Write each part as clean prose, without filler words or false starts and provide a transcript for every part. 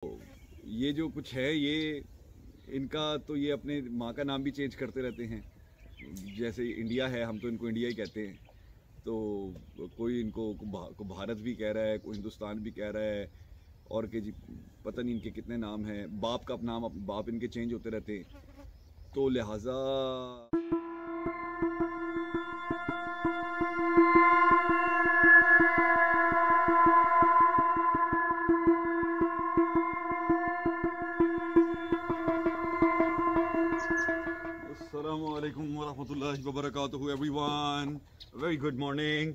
ये जो कुछ है ये इनका तो ये अपने माँ का नाम भी चेंज करते रहते हैं। जैसे इंडिया है, हम तो इनको इंडिया ही कहते हैं। तो कोई इनको को भारत भी कह रहा है, कोई हिंदुस्तान भी कह रहा है, और के जी पता नहीं इनके कितने नाम हैं। बाप का नाम बाप इनके चेंज होते रहते हैं, तो लिहाजा अस्सलामुअलैकुम वरहमतुल्लाहि वबरकातुहू एवरीवन, वेरी गुड मॉर्निंग।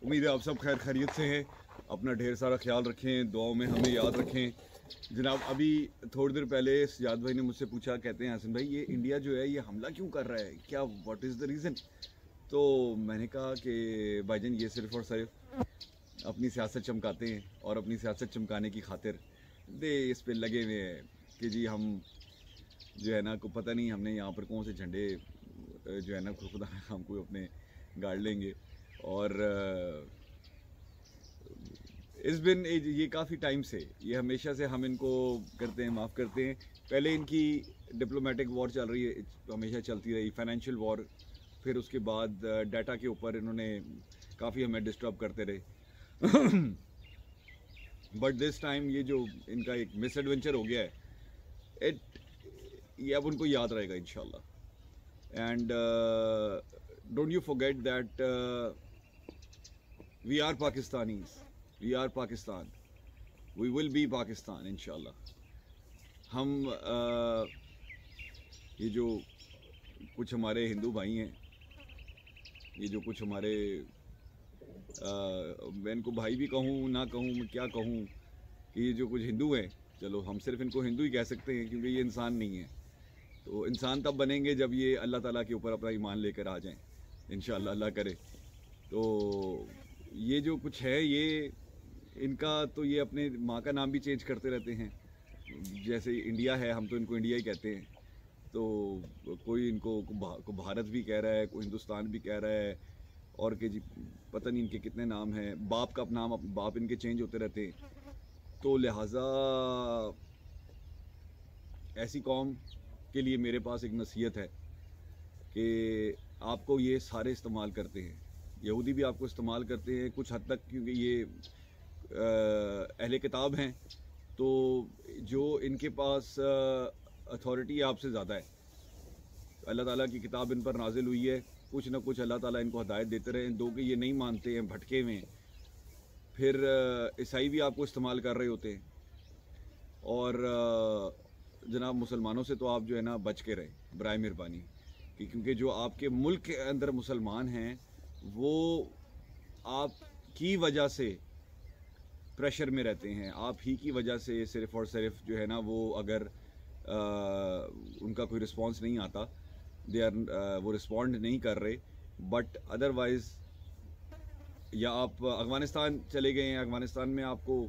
उम्मीद है आप सब खैर खैरियत से हैं। अपना ढेर सारा ख्याल रखें, दुआओं में हमें याद रखें। जनाब, अभी थोड़ी देर पहले सजाद भाई ने मुझसे पूछा, कहते हैं हसन भाई ये इंडिया जो है ये हमला क्यों कर रहा है, क्या व्हाट इज़ द रीज़न। तो मैंने कहा कि भाईजान ये सिर्फ़ और सिर्फ अपनी सियासत चमकाते हैं, और अपनी सियासत चमकाने की खातिर इस पे लगे हुए हैं कि जी हम जो है ना, को पता नहीं हमने यहाँ पर कौन से झंडे जो है ना खुदा हमको अपने गाड़ लेंगे। और इस बिन ये काफ़ी टाइम से, ये हमेशा से हम इनको करते हैं, माफ़ करते हैं। पहले इनकी डिप्लोमेटिक वॉर चल रही है, हमेशा चलती रही, फाइनेंशियल वॉर। फिर उसके बाद डाटा के ऊपर इन्होंने काफ़ी हमें डिस्टर्ब करते रहे। बट दिस टाइम ये जो इनका एक मिस एडवेंचर हो गया है, ये अब उनको याद रहेगा इंशाल्लाह। And don't you forget that we are Pakistanis, we are Pakistan, we will be Pakistan इंशाल्लाह। हम ये जो कुछ हमारे हिंदू भाई हैं, ये जो कुछ हमारे मैं इनको भाई भी कहूँ ना कहूँ, मैं क्या कहूँ, कि ये जो कुछ हिंदू हैं, चलो हम सिर्फ इनको हिंदू ही कह सकते हैं क्योंकि ये इंसान नहीं है। तो इंसान तब बनेंगे जब ये अल्लाह ताला के ऊपर अपना ईमान लेकर आ जाएं इंशाअल्लाह, अल्लाह करे। तो ये जो कुछ है ये इनका तो ये अपने माँ का नाम भी चेंज करते रहते हैं। जैसे इंडिया है, हम तो इनको इंडिया ही कहते हैं। तो कोई इनको को भारत भी कह रहा है, कोई हिंदुस्तान भी कह रहा है, और के जी पता नहीं इनके कितने नाम हैं। बाप का नाम बाप इनके चेंज होते रहते हैं। तो लिहाजा ऐसी कौम के लिए मेरे पास एक नसीहत है कि आपको ये सारे इस्तेमाल करते हैं, यहूदी भी आपको इस्तेमाल करते हैं कुछ हद तक, क्योंकि ये अहले किताब हैं। तो जो इनके पास अथॉरिटी आपसे ज़्यादा है, अल्लाह ताला की किताब इन पर नाजिल हुई है, कुछ ना कुछ अल्लाह ताला इनको हदायत देते रहे। दो कि ये नहीं मानते हैं, भटके हुए हैं। फिर ईसाई भी आपको इस्तेमाल कर रहे होते हैं। और जनाब, मुसलमानों से तो आप जो है ना बच के रहें बराए मेहरबानी, क्योंकि जो आपके मुल्क के अंदर मुसलमान हैं वो आपकी वजह से प्रेशर में रहते हैं, आप ही की वजह से सिर्फ़ और सिर्फ जो है ना, वो अगर उनका कोई रिस्पांस नहीं आता, वो रिस्पॉन्ड नहीं कर रहे। बट अदरवाइज़, या आप अफ़गानिस्तान चले गए हैं, अफ़गानिस्तान में आपको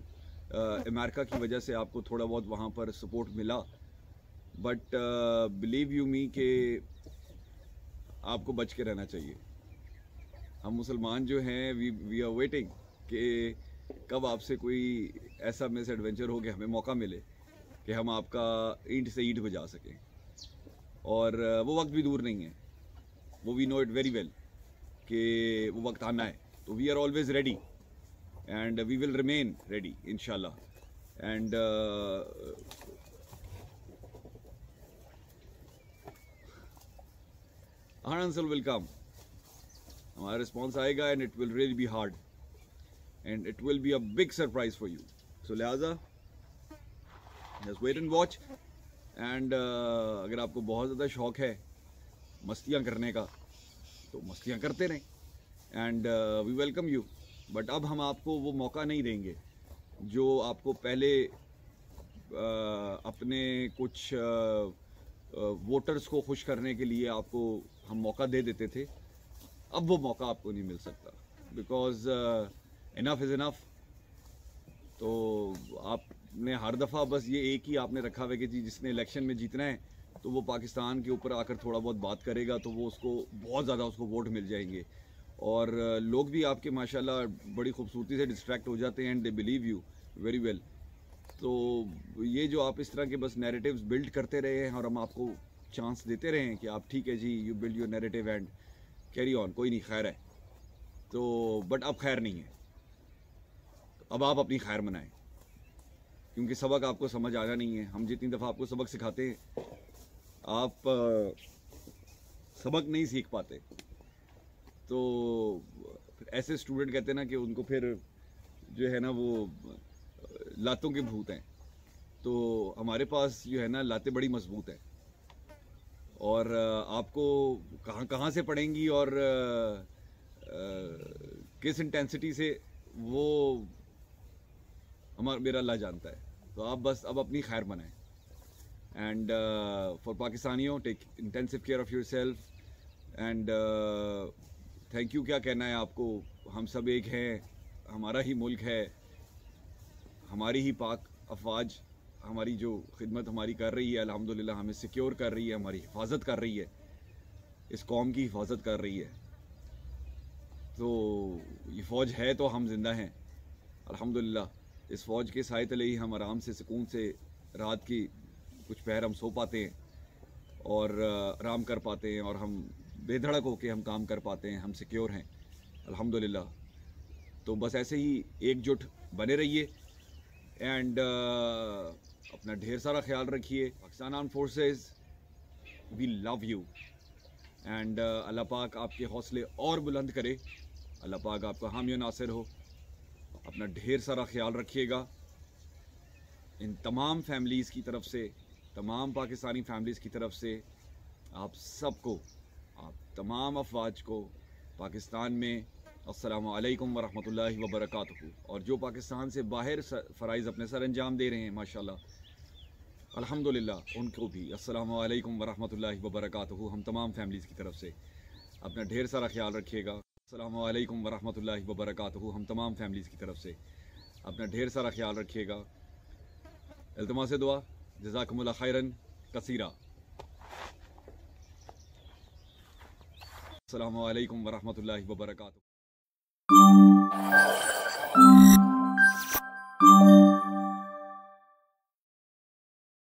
अमेरिका की वजह से आपको थोड़ा बहुत वहाँ पर सपोर्ट मिला। बट बिलीव यू मी के आपको बच के रहना चाहिए। हम मुसलमान जो हैं, वी आर वेटिंग कि कब आपसे कोई ऐसा मिस एडवेंचर हो कि हमें मौका मिले कि हम आपका ईंट से ईंट बजा सकें। और वो वक्त भी दूर नहीं है, वो we know it very well कि वो वक्त आना है। तो we are always ready and we will remain ready इंशाल्लाह। And our answer will come, हमारा रिस्पॉन्स आएगा, and it will really be hard and it will be a big surprise for you. So लिहाजा just wait and watch. And अगर आपको बहुत ज़्यादा शौक़ है मस्तियाँ करने का तो मस्तियाँ करते रहें, and we welcome you. But अब हम आपको वो मौका नहीं देंगे जो आपको पहले अपने कुछ वोटर्स को खुश करने के लिए आपको हम मौका दे देते थे। अब वो मौका आपको नहीं मिल सकता, बिकॉज इनफ इज़ इनफ। तो आपने हर दफ़ा बस ये एक ही आपने रखा हुआ कि जी जिसने इलेक्शन में जीतना है तो वो पाकिस्तान के ऊपर आकर थोड़ा बहुत बात करेगा तो वो उसको बहुत ज़्यादा उसको वोट मिल जाएंगे। और लोग भी आपके माशाल्लाह बड़ी खूबसूरती से डिस्ट्रैक्ट हो जाते हैं, and they believe you very well. तो ये जो आप इस तरह के बस नैरेटिव्स बिल्ड करते रहे हैं और हम आपको चांस देते रहे हैं कि आप ठीक है जी, you build your narrative and carry on, कोई नहीं, खैर है। तो बट अब खैर नहीं है, अब आप अपनी खैर मनाएं, क्योंकि सबक आपको समझ आना नहीं है। हम जितनी दफ़ा आपको सबक सिखाते हैं आप सबक नहीं सीख पाते। तो ऐसे स्टूडेंट कहते हैं ना कि उनको फिर जो है ना वो लातों के भूत हैं। तो हमारे पास जो है ना लातें बड़ी मजबूत हैं, और आपको कहाँ कहाँ से पड़ेंगी और किस इंटेंसिटी से, वो मेरा अल्लाह जानता है। तो आप बस अब अपनी खैर बनाएं। एंड फॉर पाकिस्तानियों, take intensive care of your self and thank you. क्या कहना है आपको, हम सब एक हैं, हमारा ही मुल्क है, हमारी ही पाक अफवाज हमारी जो खिदमत हमारी कर रही है, अल्हम्दुलिल्लाह हमें सिक्योर कर रही है, हमारी हिफाजत कर रही है, इस कौम की हिफाजत कर रही है। तो ये फ़ौज है तो हम जिंदा हैं अल्हम्दुलिल्लाह। इस फ़ौज के साए तले ही हम आराम से सुकून से रात की कुछ पहर हम सो पाते हैं और आराम कर पाते हैं, और हम बेधड़क होकर हम काम कर पाते हैं, हम सिक्योर हैं अल्हम्दुलिल्लाह। तो बस ऐसे ही एकजुट बने रहिए एंड अपना ढेर सारा ख्याल रखिए। Pakistan armed forces, we love you and अल्लाह पाक आपके हौसले और बुलंद करे, अल्लाह पाक आपका हामी नासिर हो। अपना ढेर सारा ख्याल रखिएगा। इन तमाम फैमिलीज़ की तरफ से, तमाम पाकिस्तानी फैमिलीज़ की तरफ से आप सबको, आप तमाम अफवाज को पाकिस्तान में अस्सलामु अलैकुम वरहमतुल्लाहि वबरकातुहू। और जो पाकिस्तान से बाहर फ़राइज़ अपने सर अंजाम दे रहे हैं माशाल्लाह अल्हम्दुलिल्लाह, उनको भी अस्सलामु अलैकुम वरहमतुल्लाहि वबरकातुहू हम तमाम फैमिलीज़ की तरफ से। अपना ढेर सारा ख्याल रखिएगा। अस्सलामु अलैकुम वरहमतुल्लाहि वबरकातुहू हम तमाम फैमिलीज़ की तरफ से। अपना ढेर सारा ख्याल रखिएगा। इल्तिमास दुआ, जज़ाकुमुल्लाह खैरन कसीरा। अस्सलामु अलैकुम वरहमतुल्लाहि वबरकातुहू।